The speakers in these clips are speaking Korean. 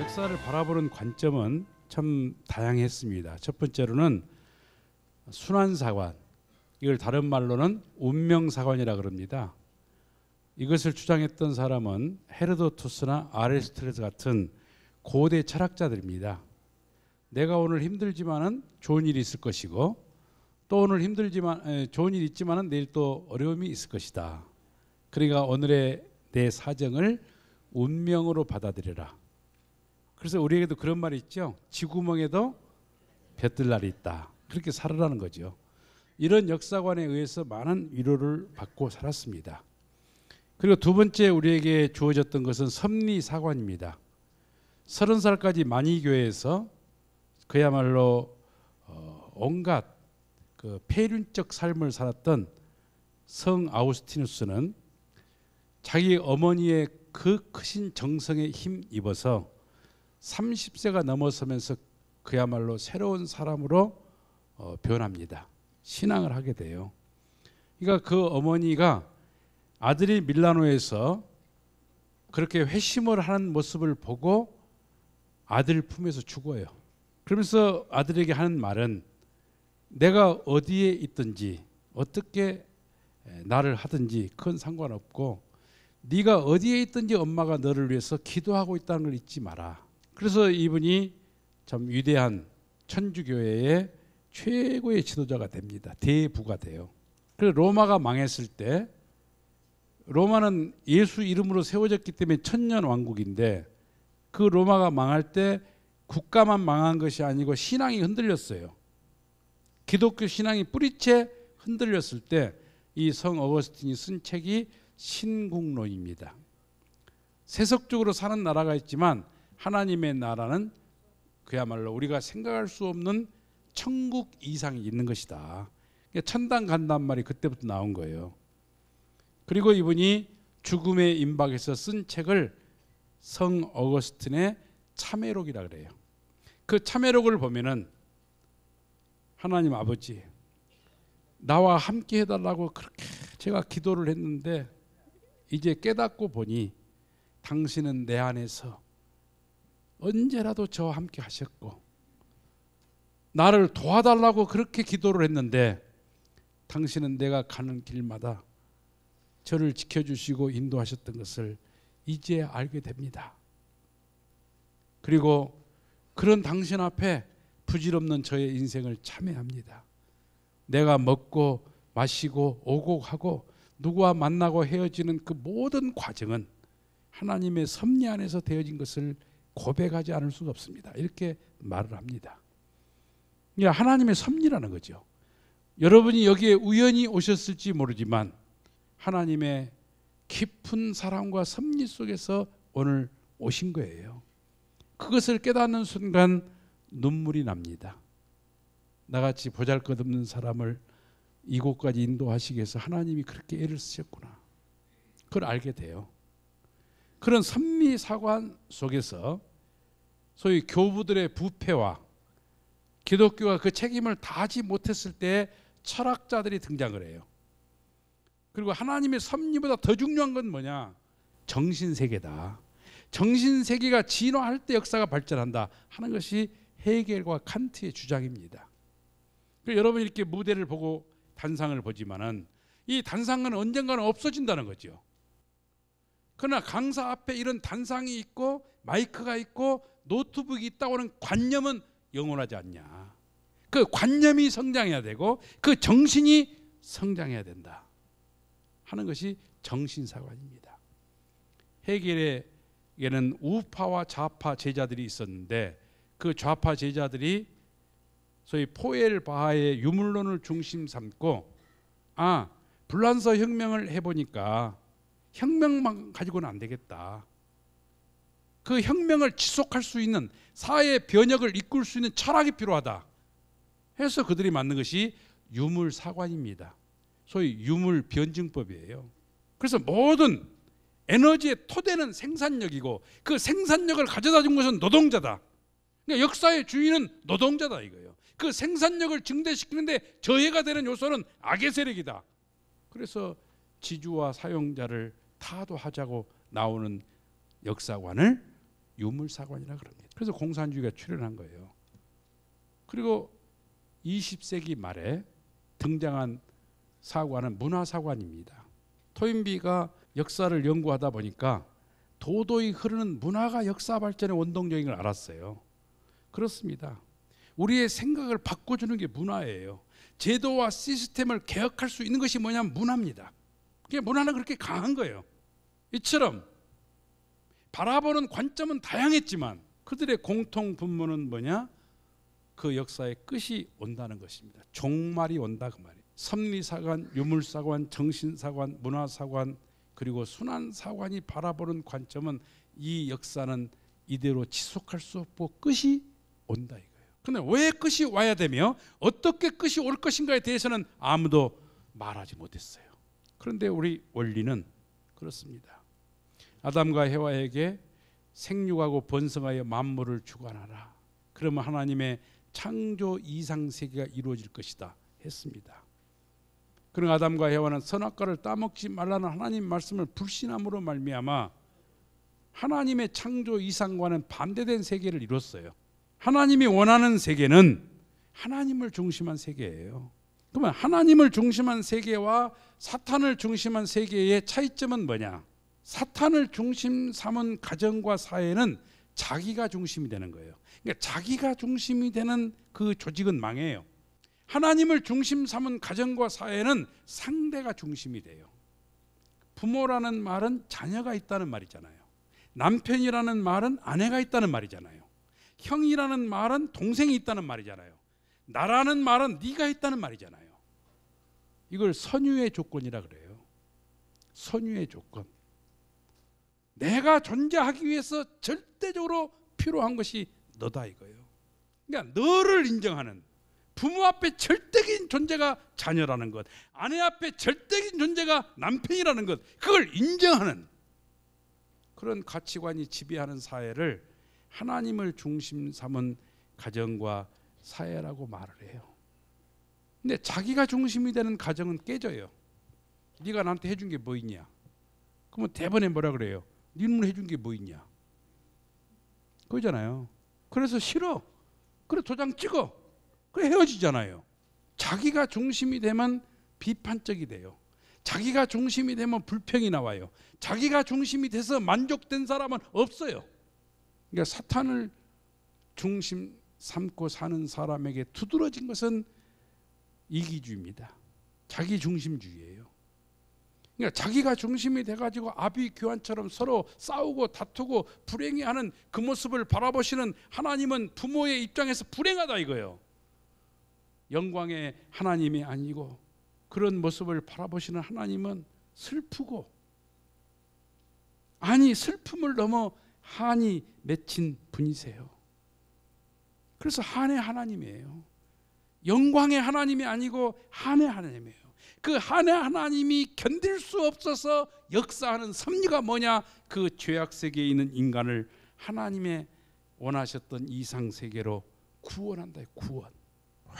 역사를 바라보는 관점은 참 다양했습니다. 첫 번째로는 순환사관, 이걸 다른 말로는 운명사관이라 그럽니다. 이것을 주장했던 사람은 헤로도투스나 아리스토텔레스 같은 고대 철학자들입니다. 내가 오늘 힘들지만은 좋은 일이 있을 것이고, 또 오늘 좋은 일이 있지만은 내일 또 어려움이 있을 것이다. 그러니까 오늘의 내 사정을 운명으로 받아들여라. 그래서 우리에게도 그런 말이 있죠. 쥐구멍에도 볕들 날이 있다. 그렇게 살아라는 거죠. 이런 역사관에 의해서 많은 위로를 받고 살았습니다. 그리고 두 번째 우리에게 주어졌던 것은 섭리사관입니다. 30살까지 만이교회에서 그야말로 온갖 그 폐륜적 삶을 살았던 성 아우구스티누스는 자기 어머니의 그 크신 정성에 힘입어서 30세가 넘어서면서 그야말로 새로운 사람으로 변합니다. 신앙을 하게 돼요. 그러니까 그 어머니가 아들이 밀라노에서 그렇게 회심을 하는 모습을 보고 아들 품에서 죽어요. 그러면서 아들에게 하는 말은 내가 어디에 있든지 어떻게 나를 하든지 그건 상관없고 네가 어디에 있든지 엄마가 너를 위해서 기도하고 있다는 걸 잊지 마라. 그래서 이분이 참 위대한 천주교회의 최고의 지도자가 됩니다. 대부가 돼요. 그래서 로마가 망했을 때, 로마는 예수 이름으로 세워졌기 때문에 천년왕국인데, 그 로마가 망할 때 국가만 망한 것이 아니고 신앙이 흔들렸어요. 기독교 신앙이 뿌리채 흔들렸을 때 이 성 어거스틴이 쓴 책이 신국론입니다. 세속적으로 사는 나라가 있지만 하나님의 나라는 그야말로 우리가 생각할 수 없는 천국 이상이 있는 것이다. 천당 간단 말이 그때부터 나온 거예요. 그리고 이분이 죽음의 임박에서 쓴 책을 성 어거스틴의 참회록이라 그래요. 그 참회록을 보면은 하나님 아버지, 나와 함께 해달라고 그렇게 제가 기도를 했는데 이제 깨닫고 보니 당신은 내 안에서 언제라도 저와 함께 하셨고, 나를 도와달라고 그렇게 기도를 했는데 당신은 내가 가는 길마다 저를 지켜주시고 인도하셨던 것을 이제 알게 됩니다. 그리고 그런 당신 앞에 부질없는 저의 인생을 참회합니다. 내가 먹고 마시고 오고 하고 누구와 만나고 헤어지는 그 모든 과정은 하나님의 섭리 안에서 되어진 것을 고백하지 않을 수가 없습니다. 이렇게 말을 합니다. 하나님의 섭리라는 거죠. 여러분이 여기에 우연히 오셨을지 모르지만 하나님의 깊은 사랑과 섭리 속에서 오늘 오신 거예요. 그것을 깨닫는 순간 눈물이 납니다. 나같이 보잘것없는 사람을 이곳까지 인도하시기 위해서 하나님이 그렇게 애를 쓰셨구나. 그걸 알게 돼요. 그런 섭리사관 속에서 소위 교부들의 부패와 기독교가 그 책임을 다하지 못했을 때 철학자들이 등장을 해요. 그리고 하나님의 섭리보다 더 중요한 건 뭐냐? 정신세계다. 정신세계가 진화할 때 역사가 발전한다 하는 것이 헤겔과 칸트의 주장입니다. 여러분이 이렇게 무대를 보고 단상을 보지만은 이 단상은 언젠가는 없어진다는 거죠. 그러나 강사 앞에 이런 단상이 있고 마이크가 있고 노트북이 있다고 하는 관념은 영원하지 않냐. 그 관념이 성장해야 되고 그 정신이 성장해야 된다 하는 것이 정신사관입니다. 헤겔에게는 우파와 좌파 제자들이 있었는데 그 좌파 제자들이 소위 포엘 바하의 유물론을 중심 삼고 불란서 혁명을 해보니까 혁명만 가지고는 안 되겠다. 그 혁명을 지속할 수 있는 사회 변혁을 이끌 수 있는 철학이 필요하다 해서 그들이 만든 것이 유물사관입니다. 소위 유물변증법이에요. 그래서 모든 에너지의 토대는 생산력이고 그 생산력을 가져다 준 것은 노동자다. 그러니까 역사의 주인은 노동자다 이거예요. 그 생산력을 증대시키는데 저해가 되는 요소는 악의 세력이다. 그래서 지주와 사용자를 타도하자고 나오는 역사관을 유물사관이라 그럽니다. 그래서 공산주의가 출현한 거예요. 그리고 20세기 말에 등장한 사관은 문화사관입니다. 토인비가 역사를 연구하다 보니까 도도히 흐르는 문화가 역사 발전의 원동력인 걸 알았어요. 그렇습니다. 우리의 생각을 바꿔주는 게 문화예요. 제도와 시스템을 개혁할 수 있는 것이 뭐냐면 문화입니다. 문화는 그렇게 강한 거예요. 이처럼 바라보는 관점은 다양했지만 그들의 공통 분모는 뭐냐? 그 역사의 끝이 온다는 것입니다. 종말이 온다 그 말이에요. 섭리사관, 유물사관, 정신사관, 문화사관 그리고 순환사관이 바라보는 관점은 이 역사는 이대로 지속할 수 없고 끝이 온다 이거예요. 그런데 왜 끝이 와야 되며 어떻게 끝이 올 것인가에 대해서는 아무도 말하지 못했어요. 그런데 우리 원리는 그렇습니다. 아담과 해와에게 생육하고 번성하여 만물을 주관하라. 그러면 하나님의 창조 이상 세계가 이루어질 것이다 했습니다. 그럼 아담과 해와는 선악과를 따먹지 말라는 하나님 말씀을 불신함으로 말미암아 하나님의 창조 이상과는 반대된 세계를 이뤘어요. 하나님이 원하는 세계는 하나님을 중심한 세계예요. 그러면 하나님을 중심한 세계와 사탄을 중심한 세계의 차이점은 뭐냐? 사탄을 중심 삼은 가정과 사회는 자기가 중심이 되는 거예요. 그러니까 자기가 중심이 되는 그 조직은 망해요. 하나님을 중심 삼은 가정과 사회는 상대가 중심이 돼요. 부모라는 말은 자녀가 있다는 말이잖아요. 남편이라는 말은 아내가 있다는 말이잖아요. 형이라는 말은 동생이 있다는 말이잖아요. 나라는 말은 네가 있다는 말이잖아요. 이걸 선유의 조건이라 그래요. 선유의 조건. 내가 존재하기 위해서 절대적으로 필요한 것이 너다 이거예요. 그러니까 너를 인정하는, 부모 앞에 절대적인 존재가 자녀라는 것, 아내 앞에 절대적인 존재가 남편이라는 것, 그걸 인정하는 그런 가치관이 지배하는 사회를 하나님을 중심 삼은 가정과 사회라고 말을 해요. 근데 자기가 중심이 되는 가정은 깨져요. 네가 나한테 해준 게 뭐 있냐? 그러면 대번에 뭐라 그래요? 니는 해준 게 뭐 있냐? 그러잖아요. 그래서 싫어. 그래 도장 찍어. 그래 헤어지잖아요. 자기가 중심이 되면 비판적이 돼요. 자기가 중심이 되면 불평이 나와요. 자기가 중심이 돼서 만족된 사람은 없어요. 그러니까 사탄을 중심 삼고 사는 사람에게 두드러진 것은 이기주의입니다. 자기 중심주의예요. 그러니까 자기가 중심이 돼가지고 아비규환처럼 서로 싸우고 다투고 불행해하는 그 모습을 바라보시는 하나님은 부모의 입장에서 불행하다 이거예요. 영광의 하나님이 아니고 그런 모습을 바라보시는 하나님은 슬프고, 아니 슬픔을 넘어 한이 맺힌 분이세요. 그래서 한의 하나님이에요. 영광의 하나님이 아니고 한의 하나님이에요. 그 한의 하나님이 견딜 수 없어서 역사하는 섭리가 뭐냐? 그 죄악 세계에 있는 인간을 하나님의 원하셨던 이상 세계로 구원한다. 구원,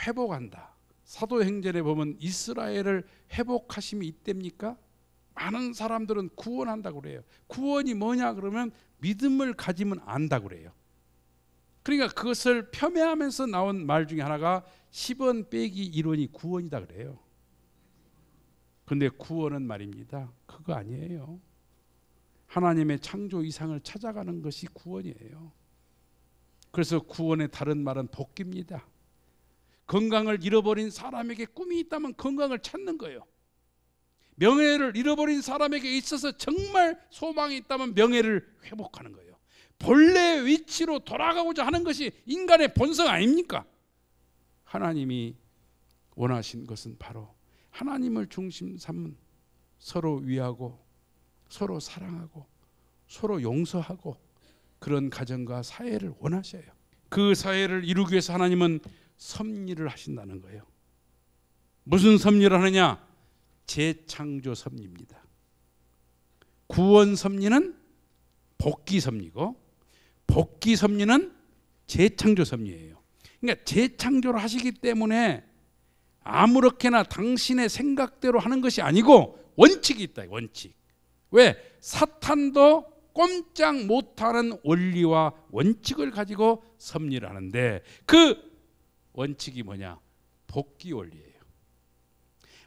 회복한다. 사도행전에 보면 이스라엘을 회복하심이 있답니까? 많은 사람들은 구원한다고 그래요. 구원이 뭐냐 그러면 믿음을 가지면 안다고 그래요. 그러니까 그것을 폄훼하면서 나온 말 중에 하나가 10원 빼기 1원이 구원이다 그래요. 그런데 구원은 말입니다, 그거 아니에요. 하나님의 창조 이상을 찾아가는 것이 구원이에요. 그래서 구원의 다른 말은 복귀입니다. 건강을 잃어버린 사람에게 꿈이 있다면 건강을 찾는 거예요. 명예를 잃어버린 사람에게 있어서 정말 소망이 있다면 명예를 회복하는 거예요. 본래 위치로 돌아가고자 하는 것이 인간의 본성 아닙니까? 하나님이 원하신 것은 바로 하나님을 중심 삼은 서로 위하고 서로 사랑하고 서로 용서하고 그런 가정과 사회를 원하셔요. 그 사회를 이루기 위해서 하나님은 섭리를 하신다는 거예요. 무슨 섭리를 하느냐? 재창조 섭리입니다. 구원 섭리는 복귀 섭리고 복귀 섭리는 재창조 섭리예요. 그러니까 재창조를 하시기 때문에 아무렇게나 당신의 생각대로 하는 것이 아니고 원칙이 있다. 원칙. 왜? 사탄도 꼼짝 못하는 원리와 원칙을 가지고 섭리를 하는데 그 원칙이 뭐냐? 복귀 원리예요.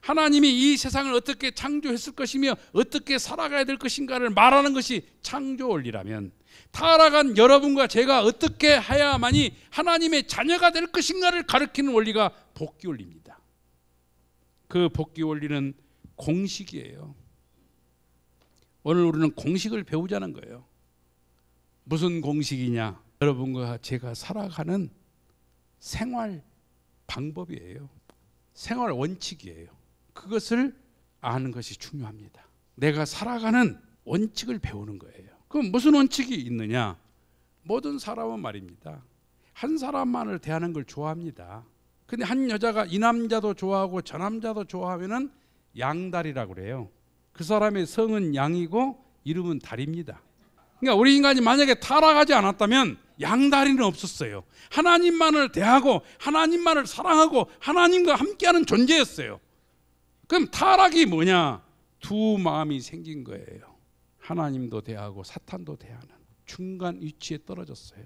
하나님이 이 세상을 어떻게 창조했을 것이며 어떻게 살아가야 될 것인가를 말하는 것이 창조 원리라면, 타락한 여러분과 제가 어떻게 해야만이 하나님의 자녀가 될 것인가를 가르치는 원리가 복귀 원리입니다. 그 복귀 원리는 공식이에요. 오늘 우리는 공식을 배우자는 거예요. 무슨 공식이냐? 여러분과 제가 살아가는 생활 방법이에요. 생활 원칙이에요. 그것을 아는 것이 중요합니다. 내가 살아가는 원칙을 배우는 거예요. 그럼 무슨 원칙이 있느냐? 모든 사람은 말입니다, 한 사람만을 대하는 걸 좋아합니다. 근데 한 여자가 이 남자도 좋아하고 저 남자도 좋아하면은 양달이라고 그래요. 그 사람의 성은 양이고 이름은 달입니다. 그러니까 우리 인간이 만약에 타락하지 않았다면 양다리는 없었어요. 하나님만을 대하고 하나님만을 사랑하고 하나님과 함께하는 존재였어요. 그럼 타락이 뭐냐? 두 마음이 생긴 거예요. 하나님도 대하고 사탄도 대하는 중간 위치에 떨어졌어요.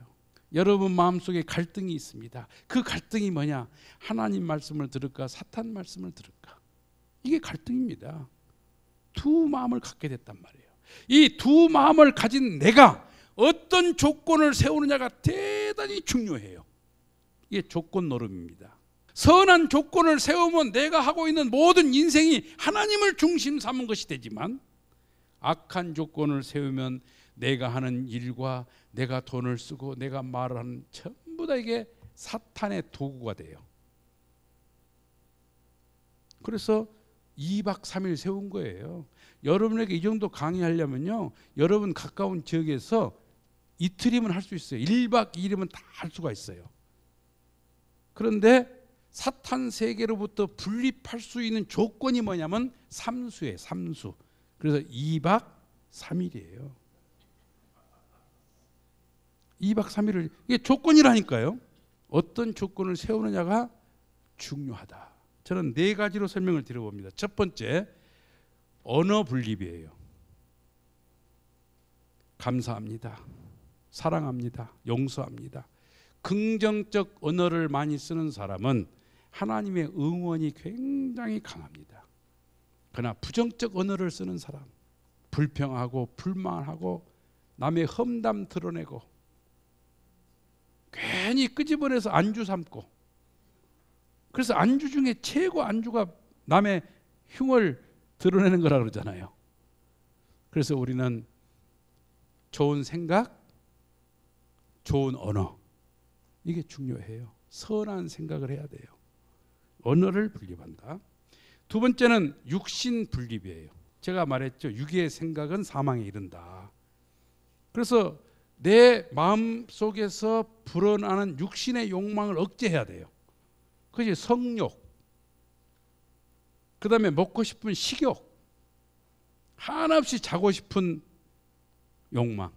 여러분 마음속에 갈등이 있습니다. 그 갈등이 뭐냐? 하나님 말씀을 들을까 사탄 말씀을 들을까? 이게 갈등입니다. 두 마음을 갖게 됐단 말이에요. 이 두 마음을 가진 내가 어떤 조건을 세우느냐가 대단히 중요해요. 이게 조건 노름입니다. 선한 조건을 세우면 내가 하고 있는 모든 인생이 하나님을 중심 삼은 것이 되지만, 악한 조건을 세우면 내가 하는 일과 내가 돈을 쓰고 내가 말을 하는 전부 다 이게 사탄의 도구가 돼요. 그래서 2박 3일 세운 거예요. 여러분에게 이 정도 강의하려면요, 여러분 가까운 지역에서 이틀이면 할 수 있어요. 1박 2일이면 다 할 수가 있어요. 그런데 사탄 세계로부터 분립할 수 있는 조건이 뭐냐면 삼수예요. 삼수. 그래서 2박 3일이에요. 2박 3일을, 이게 조건이라니까요. 어떤 조건을 세우느냐가 중요하다. 저는 4가지로 설명을 드려봅니다. 첫 번째, 언어 분립이에요. 감사합니다, 사랑합니다, 용서합니다. 긍정적 언어를 많이 쓰는 사람은 하나님의 응원이 굉장히 강합니다. 그러나 부정적 언어를 쓰는 사람, 불평하고 불만하고 남의 험담 드러내고 괜히 끄집어내서 안주 삼고, 그래서 안주 중에 최고 안주가 남의 흉을 드러내는 거라 그러잖아요. 그래서 우리는 좋은 생각, 좋은 언어, 이게 중요해요. 선한 생각을 해야 돼요. 언어를 분립한다. 두 번째는 육신 분립이에요. 제가 말했죠. 육의 생각은 사망에 이른다. 그래서 내 마음 속에서 불어나는 육신의 욕망을 억제해야 돼요. 그것이 성욕, 그 다음에 먹고 싶은 식욕, 한없이 자고 싶은 욕망,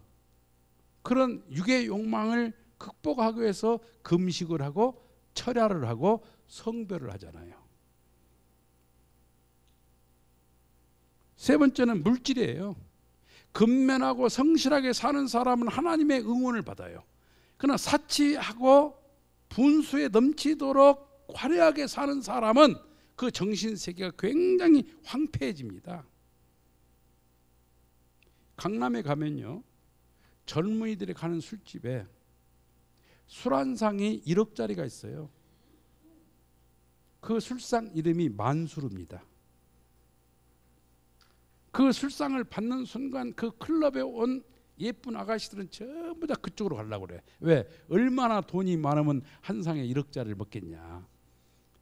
그런 육의 욕망을 극복하기 위해서 금식을 하고 철야를 하고 성별을 하잖아요. 세 번째는 물질이에요. 근면하고 성실하게 사는 사람은 하나님의 응원을 받아요. 그러나 사치하고 분수에 넘치도록 화려하게 사는 사람은 그 정신세계가 굉장히 황폐해집니다. 강남에 가면요, 젊은이들이 가는 술집에 술 한 상이 1억짜리가 있어요. 그 술상 이름이 만수르입니다. 그 술상을 받는 순간 그 클럽에 온 예쁜 아가씨들은 전부 다 그쪽으로 가려고 그래. 왜? 얼마나 돈이 많으면 한 상에 1억짜리를 먹겠냐.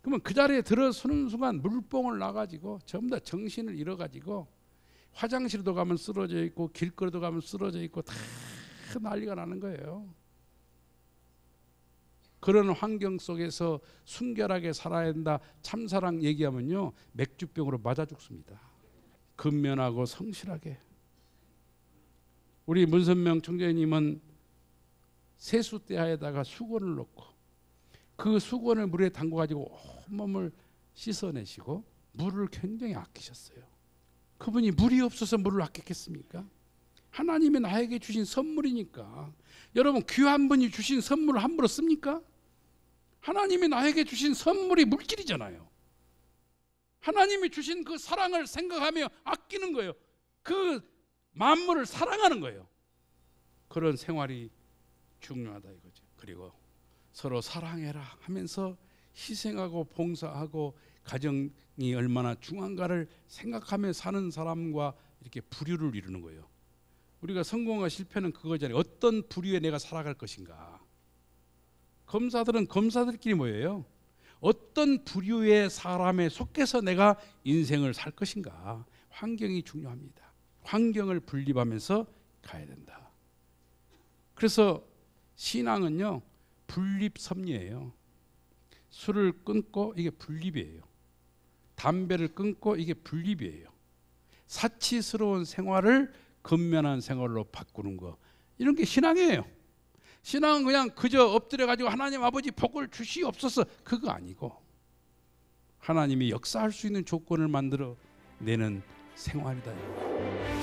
그러면 그 자리에 들어서는 순간 물뽕을 놔가지고 전부 다 정신을 잃어가지고 화장실도 가면 쓰러져 있고 길거리도 가면 쓰러져 있고 다 난리가 나는 거예요. 그런 환경 속에서 순결하게 살아야 된다, 참사랑 얘기하면요, 맥주병으로 맞아 죽습니다. 근면하고 성실하게. 우리 문선명 총재님은 세수대야에다가 수건을 넣고 그 수건을 물에 담궈가지고 온몸을 씻어내시고 물을 굉장히 아끼셨어요. 그분이 물이 없어서 물을 아꼈겠습니까? 하나님이 나에게 주신 선물이니까. 여러분, 귀한 분이 주신 선물을 함부로 씁니까? 하나님이 나에게 주신 선물이 물질이잖아요. 하나님이 주신 그 사랑을 생각하며 아끼는 거예요. 그 만물을 사랑하는 거예요. 그런 생활이 중요하다 이거죠. 그리고 서로 사랑해라 하면서 희생하고 봉사하고 가정이 얼마나 중요한가를 생각하며 사는 사람과 이렇게 부류를 이루는 거예요. 우리가 성공과 실패는 그거잖아요. 어떤 부류에 내가 살아갈 것인가. 검사들은 검사들끼리 뭐예요? 어떤 부류의 사람에 속해서 내가 인생을 살 것인가. 환경이 중요합니다. 환경을 분립하면서 가야 된다. 그래서 신앙은요, 분립섭리예요. 술을 끊고 이게 분립이에요. 담배를 끊고 이게 분립이에요. 사치스러운 생활을 근면한 생활로 바꾸는 거, 이런 게 신앙이에요. 신앙은 그냥 그저 엎드려 가지고 하나님 아버지 복을 주시옵소서, 그거 아니고 하나님이 역사할 수 있는 조건을 만들어 내는 생활이다.